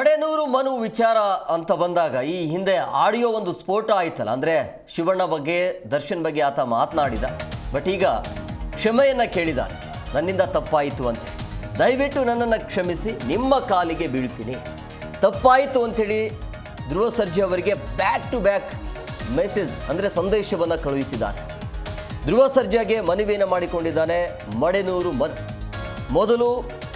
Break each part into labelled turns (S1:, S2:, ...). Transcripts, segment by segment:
S1: ಮಡೆನೂರು ಮನು ವಿಚಾರ ಅಂತ ಬಂದಾಗ ಈ ಹಿಂದೆ ಆಡಿಯೋ ಒಂದು ಸ್ಫೋಟ ಆಯ್ತಲ್ಲ, ಅಂದರೆ ಶಿವಣ್ಣ ಬಗ್ಗೆ ದರ್ಶನ್ ಬಗ್ಗೆ ಆತ ಮಾತನಾಡಿದ. ಬಟ್ ಈಗ ಕ್ಷಮೆಯನ್ನು ಕೇಳಿದ್ದಾನೆ, ನನ್ನಿಂದ ತಪ್ಪಾಯಿತು ಅಂತ. ದಯವಿಟ್ಟು ನನ್ನನ್ನು ಕ್ಷಮಿಸಿ, ನಿಮ್ಮ ಕಾಲಿಗೆ ಬೀಳ್ತೀನಿ, ತಪ್ಪಾಯಿತು ಅಂಥೇಳಿ ಧ್ರುವ ಸರ್ಜಾ ಅವರಿಗೆ ಬ್ಯಾಕ್ ಟು ಬ್ಯಾಕ್ ಮೆಸೇಜ್ ಅಂದರೆ ಸಂದೇಶವನ್ನು ಕಳುಹಿಸಿದ್ದಾನೆ. ಧ್ರುವ ಸರ್ಜಾಗೆ ಮನವಿಯನ್ನು ಮಾಡಿಕೊಂಡಿದ್ದಾನೆ ಮಡೆನೂರು ಮನು. ಮೊದಲು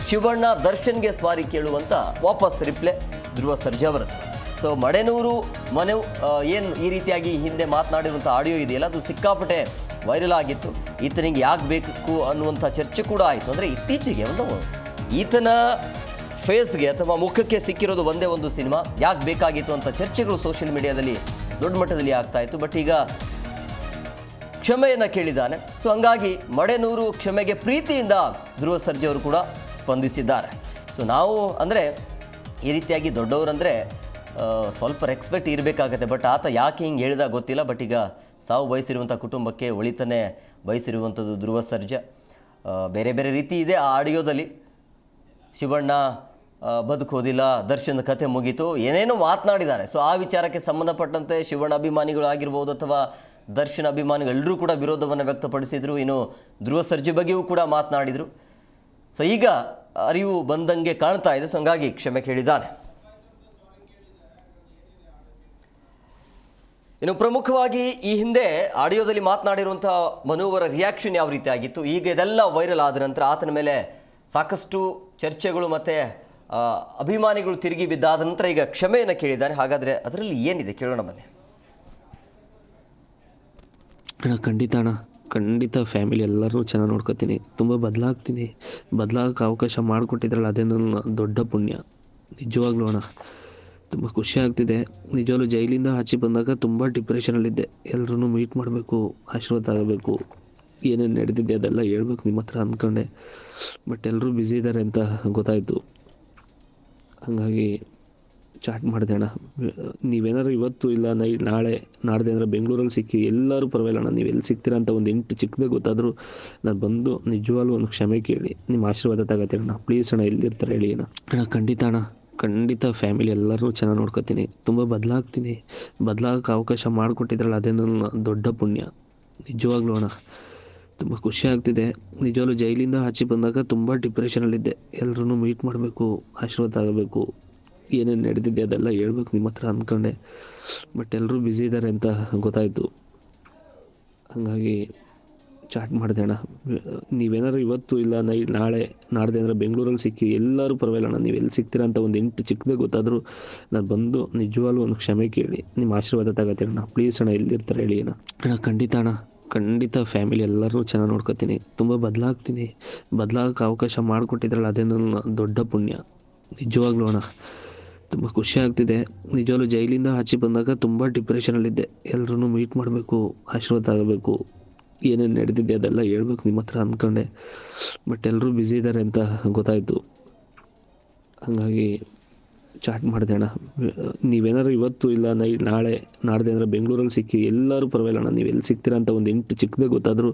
S1: ಶಿವಣ್ಣ ದರ್ಶನ್ಗೆ ಸ್ವಾರಿ ಕೇಳುವಂತ ವಾಪಸ್ ರಿಪ್ಲೈ ಧ್ರುವ ಸರ್ಜಾ ಅವರದ್ದು. ಸೊ ಮಡೆನೂರು ಮನು ಏನು ಈ ರೀತಿಯಾಗಿ ಹಿಂದೆ ಮಾತನಾಡಿರುವಂಥ ಆಡಿಯೋ ಇದೆಯಲ್ಲ, ಅದು ಸಿಕ್ಕಾಪಟ್ಟೆ ವೈರಲ್ ಆಗಿತ್ತು. ಈತನಿಗೆ ಯಾಕೆ ಬೇಕು ಅನ್ನುವಂಥ ಚರ್ಚೆ ಕೂಡ ಆಯಿತು. ಅಂದರೆ ಇತ್ತೀಚೆಗೆ ಒಂದು ಈತನ ಫೇಸ್ಗೆ ಅಥವಾ ಮುಖಕ್ಕೆ ಸಿಕ್ಕಿರೋದು ಒಂದೇ ಒಂದು ಸಿನಿಮಾ, ಯಾಕೆ ಬೇಕಾಗಿತ್ತು ಅಂತ ಚರ್ಚೆಗಳು ಸೋಷಿಯಲ್ ಮೀಡಿಯಾದಲ್ಲಿ ದೊಡ್ಡ ಮಟ್ಟದಲ್ಲಿ ಆಗ್ತಾ ಇತ್ತು. ಬಟ್ ಈಗ ಕ್ಷಮೆಯನ್ನು ಕೇಳಿದ್ದಾನೆ. ಸೊ ಹಂಗಾಗಿ ಮಡೆನೂರು ಕ್ಷಮೆಗೆ ಪ್ರೀತಿಯಿಂದ ಧ್ರುವ ಸರ್ಜಾ ಅವರು ಕೂಡ ಸ್ಪಂದಿಸಿದ್ದಾರೆ. ಸೊ ನಾವು ಅಂದರೆ ಈ ರೀತಿಯಾಗಿ ದೊಡ್ಡವರಂದರೆ ಸ್ವಲ್ಪ ರೆಸ್ಪೆಕ್ಟ್ ಇರಬೇಕಾಗತ್ತೆ. ಬಟ್ ಆತ ಯಾಕೆ ಹಿಂಗೆ ಹೇಳಿದಾಗ ಗೊತ್ತಿಲ್ಲ. ಬಟ್ ಈಗ ಸಾವು ಬಯಸಿರುವಂಥ ಕುಟುಂಬಕ್ಕೆ ಒಳಿತನೇ ಬಯಸಿರುವಂಥದ್ದು ಧ್ರುವ ಸರ್ಜಾ. ಬೇರೆ ಬೇರೆ ರೀತಿ ಇದೆ ಆ ಆಡಿಯೋದಲ್ಲಿ. ಶಿವಣ್ಣ ಬದುಕೋದಿಲ್ಲ, ದರ್ಶನ್ ಕಥೆ ಮುಗೀತು, ಏನೇನೋ ಮಾತನಾಡಿದ್ದಾರೆ. ಸೊ ಆ ವಿಚಾರಕ್ಕೆ ಸಂಬಂಧಪಟ್ಟಂತೆ ಶಿವಣ್ಣ ಅಭಿಮಾನಿಗಳು ಆಗಿರ್ಬೋದು ಅಥವಾ ದರ್ಶನ್ ಅಭಿಮಾನಿಗಳು ಎಲ್ಲರೂ ಕೂಡ ವಿರೋಧವನ್ನು ವ್ಯಕ್ತಪಡಿಸಿದರು. ಇನ್ನು ಧ್ರುವ ಸರ್ಜಾ ಬಗ್ಗೆಯೂ ಕೂಡ ಮಾತನಾಡಿದರು. ಸೊ ಈಗ ಅರಿವು ಬಂದಂಗೆ ಕಾಣ್ತಾ ಇದೆ. ಸೊ ಹಂಗಾಗಿ ಕ್ಷಮೆ ಕೇಳಿದ್ದಾನೆ. ಇನ್ನು ಪ್ರಮುಖವಾಗಿ ಈ ಹಿಂದೆ ಆಡಿಯೋದಲ್ಲಿ ಮಾತನಾಡಿರುವಂಥ ಮನುವರ ರಿಯಾಕ್ಷನ್ ಯಾವ ರೀತಿ ಆಗಿತ್ತು, ಈಗ ಇದೆಲ್ಲ ವೈರಲ್ ಆದ ನಂತರ ಆತನ ಮೇಲೆ ಸಾಕಷ್ಟು ಚರ್ಚೆಗಳು ಮತ್ತು ಅಭಿಮಾನಿಗಳು ತಿರುಗಿ ಬಿದ್ದಾದ ನಂತರ ಈಗ ಕ್ಷಮೆಯನ್ನು ಕೇಳಿದ್ದಾನೆ. ಹಾಗಾದರೆ ಅದರಲ್ಲಿ ಏನಿದೆ ಕೇಳೋಣ ಬನ್ನಿ.
S2: ಖಂಡಿತ ಅಣ್ಣ, ಖಂಡಿತ ಫ್ಯಾಮಿಲಿ ಎಲ್ಲರೂ ಚೆನ್ನಾಗಿ ನೋಡ್ಕೊತೀನಿ, ತುಂಬ ಬದಲಾಗಕ್ಕೆ ಅವಕಾಶ ಮಾಡಿಕೊಟ್ಟಿದ್ರಲ್ಲ, ಅದೇ ನನ್ನ ದೊಡ್ಡ ಪುಣ್ಯ. ನಿಜವಾಗ್ಲೂ ಅಣ್ಣ ತುಂಬ ಖುಷಿ ಆಗ್ತಿದೆ. ನಿಜವಾಗ್ಲೂ ಜೈಲಿಂದ ಆಚೆ ಬಂದಾಗ ತುಂಬ ಡಿಪ್ರೆಷನಲ್ಲಿದ್ದೆ. ಎಲ್ಲರೂ ಮೀಟ್ ಮಾಡಬೇಕು, ಆಶೀರ್ವಾದ ಆಗಬೇಕು, ಏನೇನು ನಡೆದಿದೆ ಅದೆಲ್ಲ ಹೇಳ್ಬೇಕು ನಿಮ್ಮ ಹತ್ರ ಅಂದ್ಕೊಂಡೆ. ಬಟ್ ಎಲ್ಲರೂ ಬ್ಯುಸಿ ಇದ್ದಾರೆ ಅಂತ ಗೊತ್ತಾಯಿತು. ಹಾಗಾಗಿ ಚಾಟ್ ಮಾಡಿದೆ ಅಣ್ಣ. ನೀವೇನಾದ್ರು ಇವತ್ತು ಇಲ್ಲ ನಾಡ್ದೆ ಅಂದರೆ ಬೆಂಗಳೂರಲ್ಲಿ ಸಿಕ್ಕಿ ಎಲ್ಲರೂ ಪರವಾಗಿಲ್ಲ ಅಣ್ಣ, ನೀವು ಎಲ್ಲಿ ಸಿಗ್ತೀರಾ ಅಂತ ಒಂದು ಇಂಟು ಚಿಕ್ಕದೇ ಗೊತ್ತಾದರೂ ನಾನು ಬಂದು ನಿಜವಾಗ್ಲೂ ಒಂದು ಕ್ಷಮೆ ಕೇಳಿ ನಿಮ್ಮ ಆಶೀರ್ವಾದ ತಗೋತೀನಿ ಅಣ್ಣ. ಪ್ಲೀಸ್ ಅಣ್ಣ, ಎಲ್ಲಿರ್ತಾರೆ ಹೇಳಿ ಅಣ್ಣ. ಖಂಡಿತ ಫ್ಯಾಮಿಲಿ ಎಲ್ಲರೂ ಚೆನ್ನಾಗಿ ನೋಡ್ಕೊತೀನಿ, ತುಂಬ ಬದಲಾಗಕ್ಕೆ ಅವಕಾಶ ಮಾಡಿಕೊಟ್ಟಿದ್ರಲ್ಲ, ಅದೇ ನನ್ನ ದೊಡ್ಡ ಪುಣ್ಯ. ನಿಜವಾಗ್ಲೂ ಅಣ್ಣ ತುಂಬ ಖುಷಿ ಆಗ್ತಿದೆ. ನಿಜವಾಗ್ಲೂ ಜೈಲಿಂದ ಆಚೆ ಬಂದಾಗ ತುಂಬ ಡಿಪ್ರೆಷನಲ್ಲಿದ್ದೆ. ಎಲ್ಲರೂ ಮೀಟ್ ಮಾಡಬೇಕು, ಆಶೀರ್ವಾದ ಆಗಬೇಕು, ಏನೇನು ನಡೆದಿದೆ ಅದೆಲ್ಲ ಹೇಳ್ಬೇಕು ನಿಮ್ಮ ಹತ್ರ ಅಂದ್ಕೊಂಡೆ. ಬಟ್ ಎಲ್ಲರೂ ಬ್ಯುಸಿ ಇದ್ದಾರೆ ಅಂತ ಗೊತ್ತಾಯಿತು. ಹಾಗಾಗಿ ಚಾಟ್ ಮಾಡಿದೆ ಅಣ್ಣ. ನೀವೇನಾದ್ರು ಇವತ್ತು ಇಲ್ಲ ನಾಡ್ದೆ ಅಂದರೆ ಬೆಂಗಳೂರಲ್ಲಿ ಸಿಕ್ಕಿ ಎಲ್ಲರೂ ಪರವಾಗಿಲ್ಲ ಅಣ್ಣ, ನೀವು ಎಲ್ಲಿ ಸಿಗ್ತೀರಾ ಅಂತ ಒಂದು ಇಂಟು ಚಿಕ್ಕದೇ ಗೊತ್ತಾದರೂ ನಾನು ಬಂದು ನಿಜವಾಗ್ಲೂ ಒಂದು ಕ್ಷಮೆ ಕೇಳಿ ನಿಮ್ಮ ಆಶೀರ್ವಾದ ತಗೋತೀನಿ ಅಣ್ಣ. ಪ್ಲೀಸ್ ಅಣ್ಣ, ಎಲ್ಲಿರ್ತಾರೆ ಹೇಳಿ ಅಣ್ಣ. ಖಂಡಿತ ಫ್ಯಾಮಿಲಿ ಎಲ್ಲರೂ ಚೆನ್ನಾಗಿ ನೋಡ್ಕೊತೀನಿ, ತುಂಬ ಬದಲಾಗಕ್ಕೆ ಅವಕಾಶ ಮಾಡಿಕೊಟ್ಟಿದ್ರಲ್ಲ, ಅದೇ ನನ್ನ ದೊಡ್ಡ ಪುಣ್ಯ. ನಿಜವಾಗ್ಲೂ ಅಣ್ಣ ತುಂಬ ಖುಷಿ ಆಗ್ತಿದೆ. ನಿಜವಾಗ್ಲೂ ಜೈಲಿಂದ ಆಚೆ ಬಂದಾಗ ತುಂಬ ಡಿಪ್ರೆಷನಲ್ಲಿದ್ದೆ. ಎಲ್ಲರೂ ಮೀಟ್ ಮಾಡಬೇಕು, ಆಶೀರ್ವಾದ ಆಗಬೇಕು, ಏನೇನು ನಡೆದಿದೆ ಅದೆಲ್ಲ ಹೇಳ್ಬೇಕು ನಿಮ್ಮ ಹತ್ರ ಅಂದ್ಕೊಂಡೆ. ಬಟ್ ಎಲ್ಲರೂ ಬ್ಯುಸಿ ಇದ್ದಾರೆ ಅಂತ ಗೊತ್ತಾಯಿತು. ಹಾಗಾಗಿ ಚಾಟ್ ಮಾಡಿದೆ ಅಣ್ಣ. ನೀವೇನಾದ್ರು ಇವತ್ತು ಇಲ್ಲ ನಾಡ್ದೆ ಅಂದರೆ ಬೆಂಗಳೂರಲ್ಲಿ ಸಿಕ್ಕಿ ಎಲ್ಲರೂ ಪರವಾಗಿಲ್ಲ ಅಣ್ಣ, ನೀವು ಎಲ್ಲಿ ಸಿಗ್ತೀರಾ ಅಂತ ಒಂದು ಇಂಟು ಚಿಕ್ಕದೇ ಗೊತ್ತಾದರೂ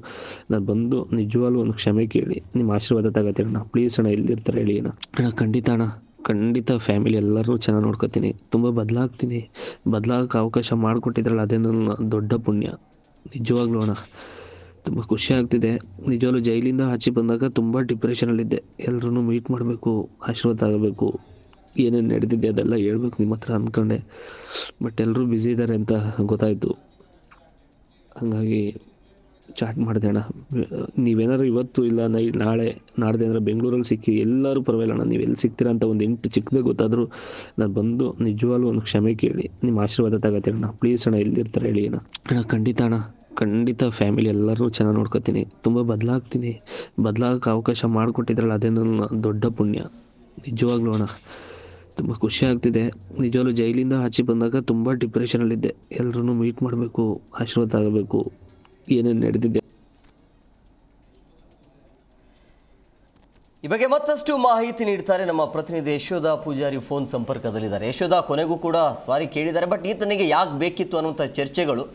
S2: ನಾನು ಬಂದು ನಿಜವಾಗ್ಲೂ ಒಂದು ಕ್ಷಮೆ ಕೇಳಿ ನಿಮ್ಮ ಆಶೀರ್ವಾದ ತಗೋತೀನಿ ಅಣ್ಣ. ಪ್ಲೀಸ್ ಅಣ್ಣ, ಎಲ್ಲಿರ್ತಾರೆ ಹೇಳಿ ಅಣ್ಣ. ಖಂಡಿತ ಫ್ಯಾಮಿಲಿ ಎಲ್ಲರೂ ಚೆನ್ನಾಗಿ ನೋಡ್ಕೊತೀನಿ, ತುಂಬ ಬದಲಾಗಕ್ಕೆ ಅವಕಾಶ ಮಾಡಿಕೊಟ್ಟಿದ್ರಲ್ಲ, ಅದೇ ನನ್ನ ದೊಡ್ಡ ಪುಣ್ಯ. ನಿಜವಾಗ್ಲೂ ಅಣ್ಣ ತುಂಬ ಖುಷಿ ಆಗ್ತಿದೆ. ನಿಜವಾಗ್ಲೂ ಜೈಲಿಂದ ಆಚೆ ಬಂದಾಗ ತುಂಬ ಡಿಪ್ರೆಷನಲ್ಲಿದ್ದೆ. ಎಲ್ಲರೂ ಮೀಟ್ ಮಾಡಬೇಕು, ಆಶೀರ್ವಾದ ಆಗಬೇಕು, ಏನೇನು ನಡೆದಿದೆ ಅದೆಲ್ಲ ಹೇಳ್ಬೇಕು ನಿಮ್ಮ ಹತ್ರ ಅಂದ್ಕೊಂಡೆ. ಬಟ್ ಎಲ್ಲರೂ ಬ್ಯುಸಿ ಇದ್ದಾರೆ ಅಂತ ಗೊತ್ತಾಯಿತು. ಹಾಗಾಗಿ ಚಾಟ್ ಮಾಡಿದೆ ಅಣ್ಣ. ನೀವೇನಾದ್ರು ಇವತ್ತು ಇಲ್ಲ ನಾಡ್ದೆ ಅಂದರೆ ಬೆಂಗಳೂರಲ್ಲಿ ಸಿಕ್ಕಿ ಎಲ್ಲರೂ ಪರವಾಗಿಲ್ಲ ಅಣ್ಣ, ನೀವು ಎಲ್ಲಿ ಸಿಗ್ತೀರಾ ಅಂತ ಒಂದು ಇಂಟು ಚಿಕ್ಕದೇ ಗೊತ್ತಾದರೂ ನಾನು ಬಂದು ನಿಜವಾಗ್ಲೂ ಒಂದು ಕ್ಷಮೆ ಕೇಳಿ ನಿಮ್ಮ ಆಶೀರ್ವಾದ ತಗೋತೀನಿ ಅಣ್ಣ. ಪ್ಲೀಸ್ ಅಣ್ಣ, ಎಲ್ಲಿರ್ತಾರೆ ಹೇಳಿ ಅಣ್ಣ. ಖಂಡಿತ ಫ್ಯಾಮಿಲಿ ಎಲ್ಲರೂ ಚೆನ್ನಾಗಿ ನೋಡ್ಕೊತೀನಿ, ತುಂಬ ಬದಲಾಗಕ್ಕೆ ಅವಕಾಶ ಮಾಡಿಕೊಟ್ಟಿದ್ರಲ್ಲ, ಅದೇ ನನ್ನ ದೊಡ್ಡ ಪುಣ್ಯ. ನಿಜವಾಗ್ಲೂ ಅಣ್ಣ ತುಂಬ ಖುಷಿ ಆಗ್ತಿದೆ. ನಿಜವಾಗ್ಲೂ ಜೈಲಿಂದ ಆಚೆ ಬಂದಾಗ ತುಂಬ ಡಿಪ್ರೆಷನಲ್ಲಿದ್ದೆ. ಎಲ್ಲರೂ ಮೀಟ್ ಮಾಡಬೇಕು, ಆಶೀರ್ವಾದ ಆಗಬೇಕು, ಏನೇನು ನಡೆದಿದೆ.
S1: ಈ ಬಗ್ಗೆ ಮತ್ತಷ್ಟು ಮಾಹಿತಿ ನೀಡ್ತಾರೆ ನಮ್ಮ ಪ್ರತಿನಿಧಿ ಯಶೋಧ ಪೂಜಾರಿ ಫೋನ್ ಸಂಪರ್ಕದಲ್ಲಿದ್ದಾರೆ. ಯಶೋಧ, ಕೊನೆಗೂ ಕೂಡ ಸಾರಿ ಕೇಳಿದ್ದಾರೆ. ಬಟ್ ಈತನಿಗೆ ಯಾಕೆ ಬೇಕಿತ್ತು ಅನ್ನುವಂಥ ಚರ್ಚೆಗಳು.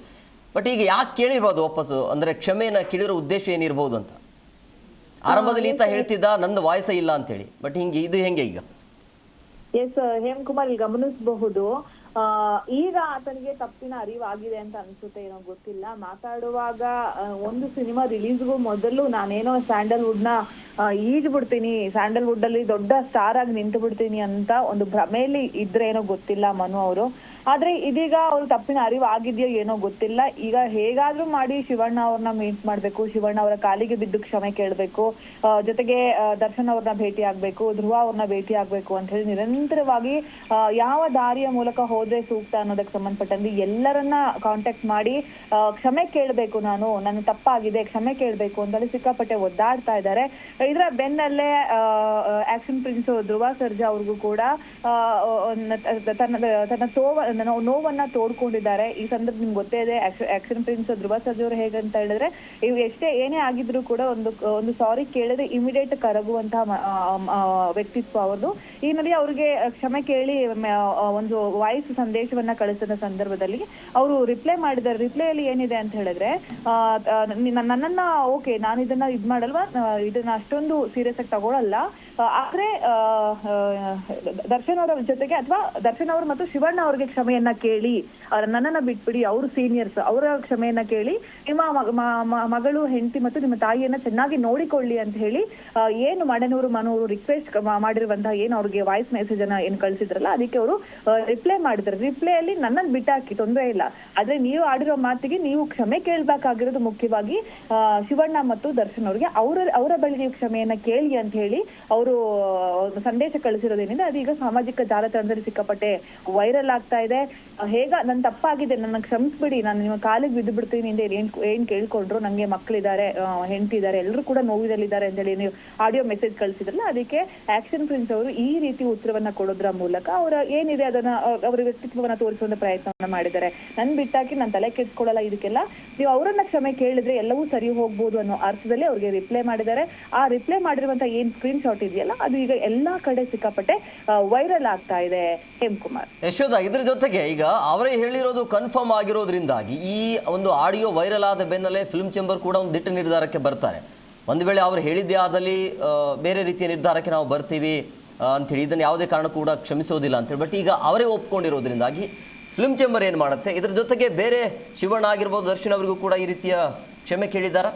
S1: ಬಟ್ ಈಗ ಯಾಕೆ ಕೇಳಿರ್ಬೋದು ವಾಪಸ್ಸು, ಅಂದರೆ ಕ್ಷಮೆಯನ್ನು ಕೇಳಿರೋ ಉದ್ದೇಶ ಏನಿರ್ಬೋದು ಅಂತ. ಆರಂಭದಲ್ಲಿ ಈತ ಹೇಳ್ತಿದ್ದ ನಂದು ವಾಯ್ಸ ಇಲ್ಲ ಅಂತೇಳಿ. ಬಟ್ ಇದು ಹೆಂಗೆ ಈಗ?
S3: ಎಸ್ ಹೇಮಕುಮಾರ್ ಇಲ್ಲಿ ಗಮನಿಸಬಹುದು. ಈಗ ಆತನಿಗೆ ತಪ್ಪಿನ ಅರಿವಾಗಿದೆ ಅಂತ ಅನ್ಸುತ್ತೆ, ಏನೋ ಗೊತ್ತಿಲ್ಲ. ಮಾತಾಡುವಾಗ ಒಂದು ಸಿನಿಮಾ ರಿಲೀಸ್ಗೂ ಮೊದಲು ನಾನೇನೋ ಸ್ಯಾಂಡಲ್ವುಡ್ ನ ಈಜ್ಬಿಡ್ತೀನಿ, ಸ್ಯಾಂಡಲ್ವುಡ್ ಅಲ್ಲಿ ದೊಡ್ಡ ಸ್ಟಾರ್ ಆಗಿ ನಿಂತು ಬಿಡ್ತೀನಿ ಅಂತ ಒಂದು ಭ್ರಮೆಯಲ್ಲಿ ಇದ್ರೆ ಏನೋ ಗೊತ್ತಿಲ್ಲ ಮನು ಅವರು. ಆದ್ರೆ ಇದೀಗ ಅವ್ರು ತಪ್ಪಿನ ಅರಿವು ಆಗಿದೆಯೋ ಏನೋ ಗೊತ್ತಿಲ್ಲ. ಈಗ ಹೇಗಾದ್ರೂ ಮಾಡಿ ಶಿವಣ್ಣ ಅವ್ರನ್ನ ಮೀಟ್ ಮಾಡ್ಬೇಕು, ಶಿವಣ್ಣ ಅವರ ಕಾಲಿಗೆ ಬಿದ್ದು ಕ್ಷಮೆ ಕೇಳ್ಬೇಕು, ಜೊತೆಗೆ ದರ್ಶನ್ ಅವ್ರನ್ನ ಭೇಟಿ ಆಗ್ಬೇಕು, ಧ್ರುವ ಅವ್ರನ್ನ ಭೇಟಿ ಆಗ್ಬೇಕು ಅಂತ ಹೇಳಿ ನಿರಂತರವಾಗಿ ಯಾವ ದಾರಿಯ ಮೂಲಕ ಹೋದ್ರೆ ಸೂಕ್ತ ಅನ್ನೋದಕ್ಕೆ ಸಂಬಂಧಪಟ್ಟಂತೆ ಎಲ್ಲರನ್ನ ಕಾಂಟ್ಯಾಕ್ಟ್ ಮಾಡಿ ಕ್ಷಮೆ ಕೇಳ್ಬೇಕು, ನನ್ನ ತಪ್ಪಾಗಿದೆ ಕ್ಷಮೆ ಕೇಳ್ಬೇಕು ಅಂತೇಳಿ ಸಿಕ್ಕಾಪಟ್ಟೆ ಒದ್ದಾಡ್ತಾ ಇದ್ದಾರೆ. ಇದರ ಬೆನ್ನಲ್ಲೇ ಆಕ್ಷನ್ ಪ್ರಿನ್ಸ್ ಧ್ರುವ ಸರ್ಜಾ ಅವ್ರಿಗೂ ಕೂಡ ತನ್ನ ನೋವನ್ನ ತೋಡ್ಕೊಂಡಿದ್ದಾರೆ. ಈ ಸಂದರ್ಭ ನಿಮ್ಗೆ ಗೊತ್ತೇ ಇದೆ, ಆಕ್ಷನ್ ಪ್ರಿನ್ಸ್ ಧ್ರುವ ಸರ್ಜಾ ಅವರು ಹೇಗಂತ ಹೇಳಿದ್ರೆ, ಇವು ಎಷ್ಟೇ ಏನೇ ಆಗಿದ್ರು ಕೂಡ ಒಂದು ಸಾರಿ ಕೇಳಿದ್ರೆ ಇಮಿಡಿಯೇಟ್ ಕರಗುವಂತಹ ವ್ಯಕ್ತಿತ್ವ ಅವ್ರದ್ದು. ಈ ನಡುವೆ ಅವ್ರಿಗೆ ಕ್ಷಮೆ ಕೇಳಿ ಒಂದು ವಾಯ್ಸ್ ಸಂದೇಶವನ್ನ ಕಳಿಸಿದ ಸಂದರ್ಭದಲ್ಲಿ ಅವರು ರಿಪ್ಲೈ ಮಾಡಿದ್ದಾರೆ. ರಿಪ್ಲೈಯಲ್ಲಿ ಏನಿದೆ ಅಂತ ಹೇಳಿದ್ರೆ, ನನ್ನನ್ನ ಓಕೆ ನಾನು ಇದನ್ನ ಇದ್ ಮಾಡಲ್ವಾ, ಇದನ್ನ ಅಷ್ಟೊಂದು ಸೀರಿಯಸ್ ಆಗಿ ತಗೊಳಲ್ಲ, ಆದ್ರೆ ದರ್ಶನ್ ಅವರ ಜೊತೆಗೆ ಅಥವಾ ದರ್ಶನ್ ಅವರು ಮತ್ತು ಶಿವಣ್ಣ ಅವ್ರಿಗೆ ಕ್ಷಮೆಯನ್ನ ಕೇಳಿ, ನನ್ನನ್ನ ಬಿಟ್ಬಿಡಿ, ಅವರು ಸೀನಿಯರ್ಸ್, ಅವರ ಕ್ಷಮೆಯನ್ನ ಕೇಳಿ ನಿಮ್ಮ ಮಗಳು ಹೆಂಡತಿ ಮತ್ತು ನಿಮ್ಮ ತಾಯಿಯನ್ನ ಚೆನ್ನಾಗಿ ನೋಡಿಕೊಳ್ಳಿ ಅಂತ ಹೇಳಿ ಏನು ಮಡನೂರು ಮನೂರು ರಿಕ್ವೆಸ್ಟ್ ಮಾಡಿರುವಂತಹ ಏನು ಅವ್ರಿಗೆ ವಾಯ್ಸ್ ಮೆಸೇಜ್ ಅನ್ನ ಏನು ಕಳಿಸಿದ್ರಲ್ಲ ಅದಕ್ಕೆ ಅವರು ರಿಪ್ಲೈ ಮಾಡಿದ್ರು. ರಿಪ್ಲೈಯಲ್ಲಿ ನನ್ನನ್ನು ಬಿಟ್ಟಾಕಿ ತೊಂದರೆ ಇಲ್ಲ, ಆದ್ರೆ ನೀವು ಆಡಿರೋ ಮಾತಿಗೆ ನೀವು ಕ್ಷಮೆ ಕೇಳ್ಬೇಕಾಗಿರೋದು ಮುಖ್ಯವಾಗಿ ಶಿವಣ್ಣ ಮತ್ತು ದರ್ಶನ್ ಅವ್ರಿಗೆ ಅವರ ಬಳಿ ನೀವು ಕ್ಷಮೆಯನ್ನ ಕೇಳಿ ಅಂತ ಹೇಳಿ ಅವರು ಸಂದೇಶ ಕಳಿಸಿರೋದೇನಿದೆ ಅದೀಗ ಸಾಮಾಜಿಕ ಜಾಲತಾಣದಲ್ಲಿ ಸಿಕ್ಕಾಪಟ್ಟೆ ವೈರಲ್ ಆಗ್ತಾ ಇದೆ. ನನ್ನ ತಪ್ಪಾಗಿದೆ, ನನ್ನ ಕ್ಷಮಿಸ್ಬಿಡಿ, ನಾನು ನಿಮ್ಮ ಕಾಲಿಗೆ ಬಿದ್ದು ಬಿಡ್ತೀನಿ ಅಂತ ಏನ್ ಕೇಳ್ಕೊಂಡ್ರು, ನಂಗೆ ಮಕ್ಕಳಿದ್ದಾರೆ, ಹೆಂಡತಿ ಇದ್ದಾರೆ, ಎಲ್ಲರೂ ಕೂಡ ನೋವಿದಲ್ಲಿದ್ದಾರೆ ಅಂತ ಹೇಳಿ ನೀವು ಆಡಿಯೋ ಮೆಸೇಜ್ ಕಳಿಸಿದ್ರಲ್ಲ ಅದಕ್ಕೆ ಆಕ್ಷನ್ ಪ್ರಿನ್ಸ್ ಅವರು ಈ ರೀತಿ ಉತ್ತರವನ್ನ ಕೊಡೋದ್ರ ಮೂಲಕ ಅವರ ಏನಿದೆ ಅದನ್ನ ಅವರ ವ್ಯಕ್ತಿತ್ವವನ್ನ ತೋರಿಸುವಂತ ಪ್ರಯತ್ನವನ್ನ ಮಾಡಿದ್ದಾರೆ. ನನ್ ಬಿಟ್ಟಾಕಿ ನಾನು ತಲೆ ಕೆಡ್ಸ್ಕೊಳ್ಳಲ್ಲ, ಇದಕ್ಕೆಲ್ಲ ನೀವು ಅವರನ್ನ ಕ್ಷಮೆ ಕೇಳಿದ್ರೆ ಎಲ್ಲವೂ ಸರಿ ಹೋಗ್ಬೋದು ಅನ್ನೋ ಅರ್ಥದಲ್ಲಿ ಅವ್ರಿಗೆ ರಿಪ್ಲೈ ಮಾಡಿದ್ದಾರೆ. ಆ ರಿಪ್ಲೈ ಮಾಡಿರುವಂತ ಏನ್ ಸ್ಕ್ರೀನ್ ಶಾಟ್ ಇದೆಯಲ್ಲ ಅದು ಈಗ ಎಲ್ಲಾ ಕಡೆ ಸಿಕ್ಕಾಪಟ್ಟೆ ವೈರಲ್ ಆಗ್ತಾ ಇದೆ. ಹೇಮಕುಮಾರ್,
S1: ಯಶೋಧ, ಇದ್ರ ಜೊತೆಗೆ ಈಗ ಅವರೇ ಹೇಳಿರೋದು ಕನ್ಫರ್ಮ್ ಆಗಿರೋದ್ರಿಂದಾಗಿ ಈ ಒಂದು ಆಡಿಯೋ ವೈರಲ್ ಆದ ಬೆನ್ನಲ್ಲೇ ಫಿಲ್ಮ್ ಚೇಂಬರ್ ಕೂಡ ಒಂದು ದಿಟ್ಟ ನಿರ್ಧಾರಕ್ಕೆ ಬರ್ತಾರೆ. ಒಂದು ವೇಳೆ ಅವ್ರು ಹೇಳಿದ್ದೇ ಆದಲ್ಲಿ ಬೇರೆ ರೀತಿಯ ನಿರ್ಧಾರಕ್ಕೆ ನಾವು ಬರ್ತೀವಿ ಅಂಥೇಳಿ, ಇದನ್ನು ಯಾವುದೇ ಕಾರಣ ಕೂಡ ಕ್ಷಮಿಸೋದಿಲ್ಲ ಅಂತೇಳಿ. ಬಟ್ ಈಗ ಅವರೇ ಒಪ್ಕೊಂಡಿರೋದ್ರಿಂದಾಗಿ ಫಿಲ್ಮ್ ಚೇಂಬರ್ ಏನು ಮಾಡುತ್ತೆ? ಇದ್ರ ಜೊತೆಗೆ ಬೇರೆ ಶಿವಣ್ಣ ಆಗಿರ್ಬೋದು, ದರ್ಶನ್ ಅವರಿಗೂ ಕೂಡ ಈ ರೀತಿಯ ಕ್ಷಮೆ ಕೇಳಿದ್ದಾರಾ?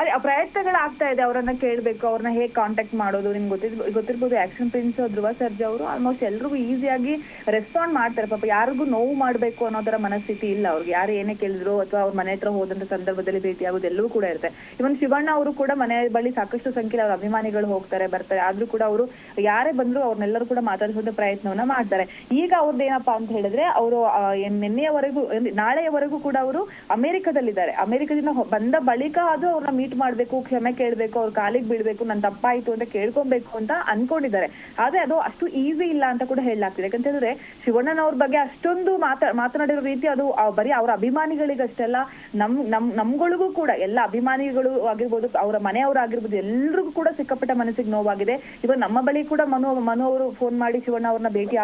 S3: ಅದೇ ಪ್ರಯತ್ನಗಳಾಗ್ತಾ ಇದೆ, ಅವರನ್ನ ಕೇಳ್ಬೇಕು, ಅವ್ರನ್ನ ಹೇಗೆ ಕಾಂಟ್ಯಾಕ್ಟ್ ಮಾಡೋದು. ನಿಮ್ಗೆ ಗೊತ್ತಿರ್ಬೋದು ಆಕ್ಷನ್ ಪ್ರಿನ್ಸ್ ಧ್ರುವ ಸರ್ಜಾ ಅವರು ಆಲ್ಮೋಸ್ಟ್ ಎಲ್ರಿಗೂ ಈಸಿಯಾಗಿ ರೆಸ್ಪಾಂಡ್ ಮಾಡ್ತಾರೆ. ಪಾಪ ಯಾರಿಗೂ ನೋವು ಮಾಡ್ಬೇಕು ಅನ್ನೋದರ ಮನಸ್ಥಿತಿ ಇಲ್ಲ ಅವ್ರಿಗೆ. ಯಾರು ಏನೇ ಕೇಳಿದ್ರು ಅಥವಾ ಅವ್ರ ಮನೆ ಹತ್ರ ಹೋದಂತ ಸಂದರ್ಭದಲ್ಲಿ ಭೇಟಿ ಆಗೋದು ಎಲ್ಲವೂ ಕೂಡ ಇರುತ್ತೆ. ಇವನ್ ಶಿವಣ್ಣ ಅವರು ಕೂಡ ಮನೆ ಬಳಿ ಸಾಕಷ್ಟು ಸಂಖ್ಯೆಯಲ್ಲಿ ಅವ್ರ ಅಭಿಮಾನಿಗಳು ಹೋಗ್ತಾರೆ ಬರ್ತಾರೆ, ಆದ್ರೂ ಕೂಡ ಅವರು ಯಾರೇ ಬಂದ್ರು ಅವ್ರನ್ನೆಲ್ಲರೂ ಕೂಡ ಮಾತಾಡಿಸುವಂತ ಪ್ರಯತ್ನವನ್ನ ಮಾಡ್ತಾರೆ. ಈಗ ಅವ್ರದ್ದು ಏನಪ್ಪಾ ಅಂತ ಹೇಳಿದ್ರೆ, ಅವರು ನಿನ್ನೆಯವರೆಗೂ ನಾಳೆಯವರೆಗೂ ಕೂಡ ಅವರು ಅಮೆರಿಕದಲ್ಲಿದ್ದಾರೆ. ಅಮೆರಿಕದಿಂದ ಬಂದ ಬಳಿಕ ಅದು ಅವ್ರನ್ನ ಮೀಟ್ ಮಾಡ್ಬೇಕು, ಕ್ಷಮೆ ಕೇಳ್ಬೇಕು, ಅವ್ರ ಕಾಲಿಗೆ ಬೀಳ್ಬೇಕು, ನನ್ ತಪ್ಪಾಯ್ತು ಅಂತ ಕೇಳ್ಕೊಬೇಕು ಅಂತ ಅನ್ಕೊಂಡಿದ್ದಾರೆ. ಆದ್ರೆ ಅದು ಅಷ್ಟು ಈಸಿ ಇಲ್ಲ ಅಂತ ಕೂಡ ಹೇಳಲಾಗ್ತಿದೆ. ಯಾಕಂತ ಹೇಳಿದ್ರೆ ಶಿವಣ್ಣನವ್ರ ಬಗ್ಗೆ ಅಷ್ಟೊಂದು ಮಾತನಾಡಿರೋ ರೀತಿ ಅದು ಬರೀ ಅವ್ರ ಅಭಿಮಾನಿಗಳಿಗಷ್ಟೆಲ್ಲ ನಮ್ಗಳಿಗೂ ಕೂಡ ಎಲ್ಲ ಅಭಿಮಾನಿಗಳು ಆಗಿರ್ಬೋದು, ಅವರ ಮನೆಯವರು ಆಗಿರ್ಬೋದು, ಎಲ್ರಿಗೂ ಕೂಡ ಸಿಕ್ಕಾಪಟ್ಟೆ ಮನಸ್ಸಿಗೆ ನೋವಾಗಿದೆ. ಇವಾಗ ನಮ್ಮ ಬಳಿ ಕೂಡ ಮನು ಅವರು ಫೋನ್ ಮಾಡಿ ಶಿವಣ್ಣ ಅವ್ರನ್ನ ಭೇಟಿ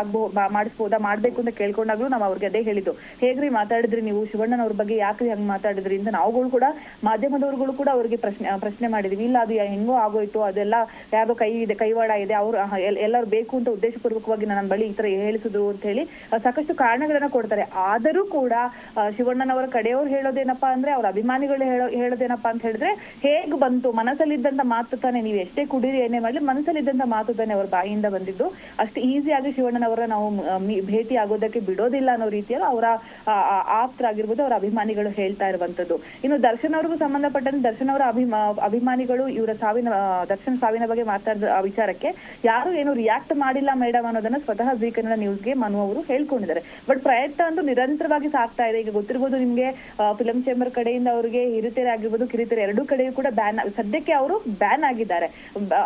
S3: ಮಾಡಿಸ್ಬೋದಾ, ಮಾಡ್ಬೇಕು ಅಂತ ಕೇಳ್ಕೊಂಡಾಗ್ಲೂ ನಾವು ಅವ್ರಿಗೆ ಅದೇ ಹೇಳಿದ್ದು, ಹೇಗ್ರಿ ಮಾತಾಡಿದ್ರಿ ನೀವು ಶಿವಣ್ಣನವ್ರ ಬಗ್ಗೆ, ಯಾಕ್ರಿ ಹಂಗ್ ಮಾತಾಡಿದ್ರಿ ಅಂತ ನಾವುಗಳು ಕೂಡ ಮಾಧ್ಯಮದವ್ರುಗಳು ಕೂಡ ಅವ್ರಿಗೆ ಪ್ರಶ್ನೆ ಮಾಡಿದ್ವಿ. ಇಲ್ಲ ಅದು ಹೆಂಗೋ ಆಗೋಯ್ತು, ಅದೆಲ್ಲ ಯಾವ್ದೋ ಕೈವಾಡ ಇದೆ, ಅವ್ರು ಎಲ್ಲರೂ ಬೇಕು ಅಂತ ಉದ್ದೇಶಪೂರ್ವಕವಾಗಿ ನನ್ನ ಬಳಿ ಈ ತರ ಹೇಳಿಸಿದ್ರು ಅಂತ ಹೇಳಿ ಸಾಕಷ್ಟು ಕಾರಣಗಳನ್ನ ಕೊಡ್ತಾರೆ. ಆದರೂ ಕೂಡ ಶಿವಣ್ಣನವರ ಕಡೆಯವ್ರು ಹೇಳೋದೇನಪ್ಪಾ ಅಂದ್ರೆ, ಅವ್ರ ಅಭಿಮಾನಿಗಳು ಹೇಳೋದೇನಪ್ಪಾ ಅಂತ ಹೇಳಿದ್ರೆ, ಹೇಗ್ ಬಂತು ಮನಸ್ಸಲ್ಲಿದ್ದಂತ ಮಾತು ತಾನೆ, ನೀವು ಎಷ್ಟೇ ಕುಡೀರಿ ಏನೇ ಮಾಡ್ಲಿ ಮನಸ್ಸಲ್ಲಿದ್ದಂತ ಮಾತು ತಾನೆ ಅವ್ರ ಬಾಯಿಯಿಂದ ಬಂದಿದ್ದು, ಅಷ್ಟು ಈಸಿಯಾಗಿ ಶಿವಣ್ಣನವರ ನಾವು ಭೇಟಿ ಆಗೋದಕ್ಕೆ ಬಿಡೋದಿಲ್ಲ ಅನ್ನೋ ರೀತಿಯಲ್ಲಿ ಅವರ ಆಪ್ತರಾಗಿರ್ಬೋದು ಅವರ ಅಭಿಮಾನಿಗಳು ಹೇಳ್ತಾ ಇರುವಂತದ್ದು. ಇನ್ನು ದರ್ಶನ್ ಅವ್ರಿಗೂ ಸಂಬಂಧಪಟ್ಟಂತೆ ದರ್ಶನ್ ಅವರ ಅಭಿಮಾನಿಗಳು ಇವರ ದರ್ಶನ್ ಸಾವಿನ ಬಗ್ಗೆ ಮಾತಾಡಿದ ವಿಚಾರಕ್ಕೆ ಯಾರು ಏನು ರಿಯಾಕ್ಟ್ ಮಾಡಿಲ್ಲ ಮೇಡಮ್ ಅನ್ನೋದನ್ನ ಸ್ವತಃ ಜೀ ಕನ್ನಡ ನ್ಯೂಸ್ಗೆ ಮನು ಅವರು ಹೇಳ್ಕೊಂಡಿದ್ದಾರೆ. ಬಟ್ ಪ್ರಯತ್ನ ಅಂತೂ ನಿರಂತರವಾಗಿ ಸಾಗ್ತಾ ಇದೆ. ಈಗ ಗೊತ್ತಿರ್ಬೋದು ನಿಮ್ಗೆ, ಫಿಲಂ ಚೇಂಬರ್ ಕಡೆಯಿಂದ ಅವರಿಗೆ ಹಿರಿತೆರೆ ಆಗಿರ್ಬೋದು ಕಿರಿತೆರೆ ಎರಡೂ ಕಡೆಯೂ ಕೂಡ ಸದ್ಯಕ್ಕೆ ಅವರು ಬ್ಯಾನ್ ಆಗಿದ್ದಾರೆ.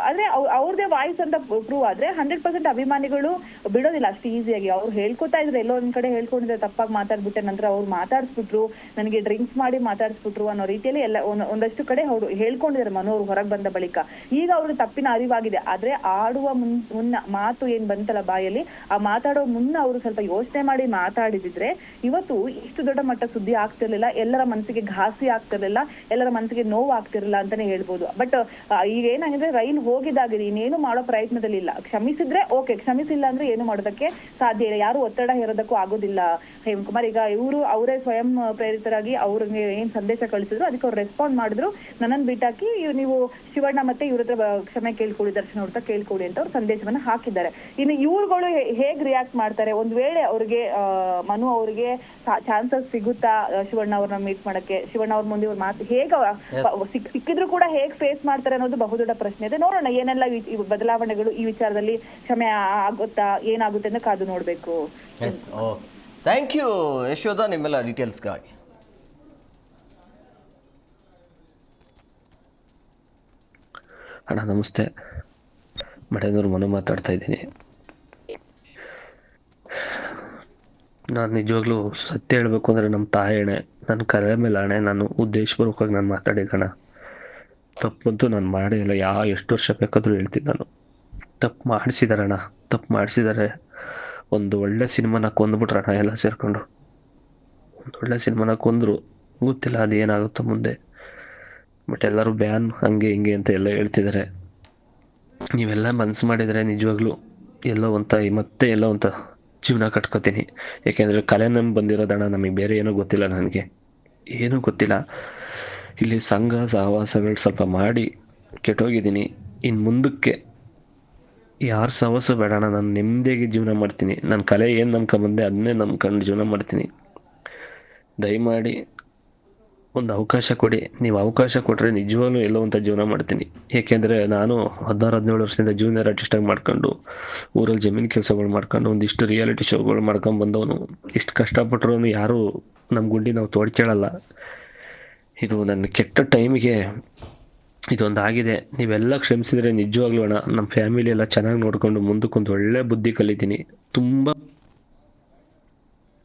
S3: ಆದ್ರೆ ಅವ್ರದೇ ವಾಯ್ಸ್ ಅಂತ ಪ್ರೂವ್ ಆದ್ರೆ 100% ಅಭಿಮಾನಿಗಳು ಬಿಡೋದಿಲ್ಲ ಅಷ್ಟು ಈಸಿಯಾಗಿ. ಅವ್ರು ಹೇಳ್ಕೊತಾ ಇದ್ರೆ ಎಲ್ಲೋ ಒಂದ್ ಕಡೆ ಹೇಳ್ಕೊಂಡಿದ್ರೆ ತಪ್ಪಾಗಿ ಮಾತಾಡ್ಬಿಟ್ಟೆ, ನಂತರ ಅವ್ರು ಮಾತಾಡ್ಸ್ಬಿಟ್ರು, ನನಗೆ ಡ್ರಿಂಕ್ಸ್ ಮಾಡಿ ಮಾತಾಡ್ಸ್ಬಿಟ್ರು ಅನ್ನೋ ರೀತಿಯಲ್ಲಿ ಎಲ್ಲ ಒಂದಷ್ಟು ಕಡೆ ಕಡೆ ಅವರು ಹೇಳ್ಕೊಂಡಿದ್ದಾರೆ ಮನು ಅವ್ರು ಹೊರಗೆ ಬಂದ ಬಳಿಕ. ಈಗ ಅವ್ರಿಗೆ ತಪ್ಪಿನ ಅರಿವಾಗಿದೆ. ಆದ್ರೆ ಆಡುವ ಮುನ್ನ ಮಾತು ಏನ್ ಬಂತಲ್ಲ ಬಾಯಲ್ಲಿ, ಆ ಮಾತಾಡೋ ಮುನ್ನ ಅವರು ಸ್ವಲ್ಪ ಯೋಚನೆ ಮಾಡಿ ಮಾತಾಡಿದಿದ್ರೆ ಇವತ್ತು ಇಷ್ಟು ದೊಡ್ಡ ಮಟ್ಟ ಸುದ್ದಿ ಆಗ್ತಿರ್ಲಿಲ್ಲ, ಎಲ್ಲರ ಮನಸ್ಸಿಗೆ ಘಾಸಿ ಆಗ್ತಿರ್ಲಿಲ್ಲ, ಎಲ್ಲರ ಮನಸ್ಸಿಗೆ ನೋವು ಆಗ್ತಿರ್ಲಿಲ್ಲ ಅಂತಾನೆ ಹೇಳ್ಬೋದು. ಬಟ್ ಈಗ ಏನಾಗಿದೆ, ರೈಲ್ ಹೋಗಿದಾಗಿದೆ, ಇನ್ನೇನು ಮಾಡೋ ಪ್ರಯತ್ನದಲ್ಲಿ ಇಲ್ಲ. ಕ್ಷಮಿಸಿದ್ರೆ ಓಕೆ, ಕ್ಷಮಿಸಿಲ್ಲ ಅಂದ್ರೆ ಏನು ಮಾಡೋದಕ್ಕೆ ಸಾಧ್ಯ ಇಲ್ಲ, ಯಾರು ಒತ್ತಡ ಹೇರೋದಕ್ಕೂ ಆಗೋದಿಲ್ಲ. ಹೇಮಕುಮಾರ್ ಈಗ ಇವರು ಅವರೇ ಸ್ವಯಂ ಪ್ರೇರಿತರಾಗಿ ಅವ್ರಿಗೆ ಏನ್ ಸಂದೇಶ ಕಳಿಸಿದ್ರು ಅದಕ್ಕೆ ಅವ್ರು ರೆಸ್ಪಾಂಡ್ ಮಾಡಿದ್ರು, ನನ್ನನ್ನು ಬಿಟ್ಟಾಕಿ ನೀವು ಶಿವಣ್ಣ ಮತ್ತೆ ಇವ್ರ ಹತ್ರ ಕ್ಷಮೆ ಕೇಳ್ಕೊಡಿ, ದರ್ಶನ್ ಅವ್ರ ಹತ್ರ ಕೇಳ್ಕೊಡಿ ಅಂತ ಅವ್ರು ಸಂದೇಶವನ್ನ ಹಾಕಿದ್ದಾರೆ. ಇನ್ನು ಇವ್ರುಗಳು ಹೇಗ್ ರಿಯಾಕ್ಟ್ ಮಾಡ್ತಾರೆ, ಒಂದ್ ವೇಳೆ ಅವ್ರಿಗೆ ಮನು ಅವ್ರಿಗೆ ಚಾನ್ಸಸ್ ಸಿಗುತ್ತಾ ಶಿವಣ್ಣ ಅವ್ರನ್ನ ಮೀಟ್ ಮಾಡಕ್ಕೆ, ಶಿವಣ್ಣ ಅವ್ರ ಮುಂದೆ ಇವ್ರ ಮಾತು ಹೇಗ ಸಿಕ್ಕಿದ್ರು ಕೂಡ ಹೇಗ್ ಫೇಸ್ ಮಾಡ್ತಾರೆ ಅನ್ನೋದು ಬಹುದೊಡ್ಡ ಪ್ರಶ್ನೆ ಇದೆ. ನೋಡೋಣ ಏನೆಲ್ಲ ಬದಲಾವಣೆಗಳು ಈ ವಿಚಾರದಲ್ಲಿ ಕ್ಷಮೆ ಆಗುತ್ತಾ ಏನಾಗುತ್ತೆ ಅಂತ ಕಾದು ನೋಡ್ಬೇಕು.
S1: ಥ್ಯಾಂಕ್ ಯು ಯಶೋಧ ನಿಮ್ಮೆಲ್ಲ ಡೀಟೇಲ್ಸ್ಗಾಗಿ.
S2: ಅಣ್ಣ ನಮಸ್ತೆ, ಮಠೇಂದ್ರ ಮನು ಮಾತಾಡ್ತಾ ಇದ್ದೀನಿ. ನಾನು ನಿಜವಾಗ್ಲೂ ಸತ್ಯ ಹೇಳಬೇಕು ಅಂದರೆ ನಮ್ಮ ತಾಯಿ ಅಣೆ, ನನ್ನ ಕರೆ ಮೇಲೆ ಅಣೆ, ನಾನು ಉದ್ದೇಶಪೂರ್ವಕವಾಗಿ ನಾನು ಮಾತಾಡಿದ್ದಣ್ಣ. ತಪ್ಪಂತೂ ನಾನು ಮಾಡೇ ಇಲ್ಲ, ಎಷ್ಟು ವರ್ಷ ಬೇಕಾದರೂ ಹೇಳ್ತೀನಿ. ನಾನು ತಪ್ಪು ಮಾಡಿಸಿದಾರಣ್ಣ, ತಪ್ಪು ಮಾಡಿಸಿದ್ದಾರೆ. ಒಂದು ಒಳ್ಳೆ ಸಿನಿಮಾನ ಕೊಂದ್ಬಿಟ್ರಣ್ಣ ಎಲ್ಲ ಸೇರಿಕೊಂಡು. ಒಂದು ಒಳ್ಳೆ ಸಿನಿಮಾನ ಕೊಂದರು, ಗೊತ್ತಿಲ್ಲ ಅದು ಏನಾಗುತ್ತೋ ಮುಂದೆ. ಬಟ್ ಎಲ್ಲರೂ ಬ್ಯಾನ್ ಹಂಗೆ ಹಿಂಗೆ ಅಂತ ಎಲ್ಲ ಹೇಳ್ತಿದ್ದಾರೆ. ನೀವೆಲ್ಲ ಮನಸ್ಸು ಮಾಡಿದರೆ ನಿಜವಾಗ್ಲೂ ಎಲ್ಲೋ ಮತ್ತೆ ಎಲ್ಲೋ ಅಂತ ಜೀವನ ಕಟ್ಕೋತೀನಿ. ಏಕೆಂದರೆ ಕಲೆ ನಮ್ಗೆ ಬಂದಿರೋದಣ್ಣ, ನಮಗೆ ಬೇರೆ ಏನೂ ಗೊತ್ತಿಲ್ಲ, ನನಗೆ ಏನೂ ಗೊತ್ತಿಲ್ಲ. ಇಲ್ಲಿ ಸಂಘ ಸಹವಾಸಗಳು ಸ್ವಲ್ಪ ಮಾಡಿ ಕೆಟ್ಟೋಗಿದ್ದೀನಿ. ಇನ್ನು ಮುಂದಕ್ಕೆ ಯಾರು ಸಹವಾಸ ಬೇಡಣ್ಣ, ನಾನು ನೆಮ್ಮದಿಯಾಗಿ ಜೀವನ ಮಾಡ್ತೀನಿ. ನನ್ನ ಕಲೆ ಏನು ನಂಬ್ಕೊಂಬಂದೆ ಅದನ್ನೇ ನಂಬ್ಕೊಂಡು ಜೀವನ ಮಾಡ್ತೀನಿ. ದಯಮಾಡಿ ಒಂದು ಅವಕಾಶ ಕೊಡಿ. ನೀವು ಅವಕಾಶ ಕೊಟ್ಟರೆ ನಿಜವಾಗ್ಲೂ ಎಲ್ಲೋ ಅಂತ ಜೀವನ ಮಾಡ್ತೀನಿ. ಏಕೆಂದರೆ ನಾನು 16-17 ವರ್ಷದಿಂದ ಜೂನಿಯರ್ ಆರ್ಟಿಸ್ಟಾಗಿ ಮಾಡ್ಕೊಂಡು ಊರಲ್ಲಿ ಜಮೀನು ಕೆಲಸಗಳು ಮಾಡ್ಕೊಂಡು ಒಂದಿಷ್ಟು ರಿಯಾಲಿಟಿ ಶೋಗಳು ಮಾಡ್ಕೊಂಡು ಬಂದವನು. ಇಷ್ಟು ಕಷ್ಟಪಟ್ಟರು ಯಾರೂ ನಮ್ಮ ಗುಂಡಿ ನಾವು ತೋಡ್ಕೊಳ್ಳಲ್ಲ. ಇದು ನನ್ನ ಕೆಟ್ಟ ಟೈಮಿಗೆ ಇದೊಂದು ಆಗಿದೆ. ನೀವೆಲ್ಲ ಕ್ಷಮಿಸಿದರೆ ನಿಜವಾಗ್ಲೂ ಅಣ್ಣ, ನಮ್ಮ ಫ್ಯಾಮಿಲಿ ಎಲ್ಲ ಚೆನ್ನಾಗಿ ನೋಡಿಕೊಂಡು ಮುಂದಕ್ಕೊಂದು ಒಳ್ಳೆ ಬುದ್ಧಿ ಕಲಿತೀನಿ. ತುಂಬ